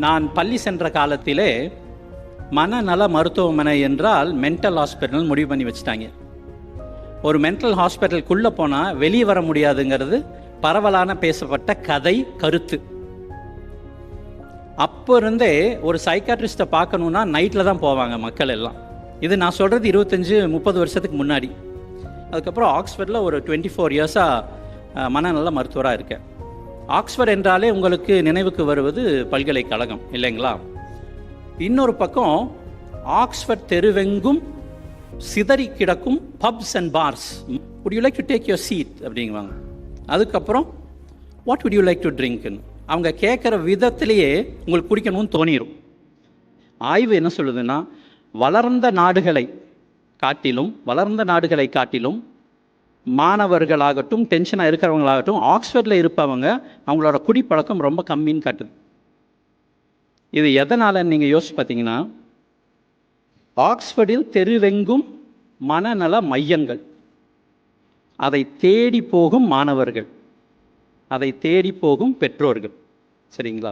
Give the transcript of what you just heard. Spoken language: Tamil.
நான் பள்ளி சென்ற காலத்திலே மனநல மருத்துவமனை என்றால் மென்டல் ஹாஸ்பிட்டல் முடிவு பண்ணி வச்சுட்டாங்க. ஒரு மென்டல் ஹாஸ்பிட்டலுக்குள்ளே போனால் வெளியே வர முடியாதுங்கிறது பரவலான பேசப்பட்ட கதை கருத்து. அப்போ இருந்தே ஒரு சைக்காட்ரிஸ்ட்டை பார்க்கணுன்னா நைட்டில் தான் போவாங்க மக்கள் எல்லாம். இது நான் சொல்கிறது 25-30 வருஷத்துக்கு முன்னாடி. அதுக்கப்புறம் ஆக்ஸ்ஃபோர்டில் ஒரு 24 இயர்ஸாக மனநல மருத்துவராக இருக்கேன். ஆக்ஸ்ஃபோர்ட் என்றாலே உங்களுக்கு நினைவுக்கு வருவது பல்கலைக்கழகம் இல்லைங்களா? இன்னொரு பக்கம் ஆக்ஸ்ஃபோர்ட் தெருவெங்கும் சிதறி கிடக்கும் pubs and bars. would you like to take your seat அப்படிங்குவாங்க. அதுக்கப்புறம் what would you like to drink-ன்னு அவங்க கேட்குற விதத்திலேயே உங்களுக்கு குடிக்கணும்னு தோணிடும். ஆய்வு என்ன சொல்லுதுன்னா, வளர்ந்த நாடுகளை காட்டிலும் மாணவர்களாகட்டும் டென்ஷனாக இருக்கிறவங்களாகட்டும் ஆக்ஸ்ஃபோர்டில் இருப்பவங்க அவங்களோட குடிப்பழக்கம் ரொம்ப கம்மின்னு காட்டுது. இது எதனால் நீங்கள் யோசிச்சு பார்த்தீங்கன்னா, ஆக்ஸ்ஃபோர்டில் தெருவெங்கும் மனநல மையங்கள், அதை தேடி போகும் மாணவர்கள், அதை தேடி போகும் பெற்றோர்கள். சரிங்களா?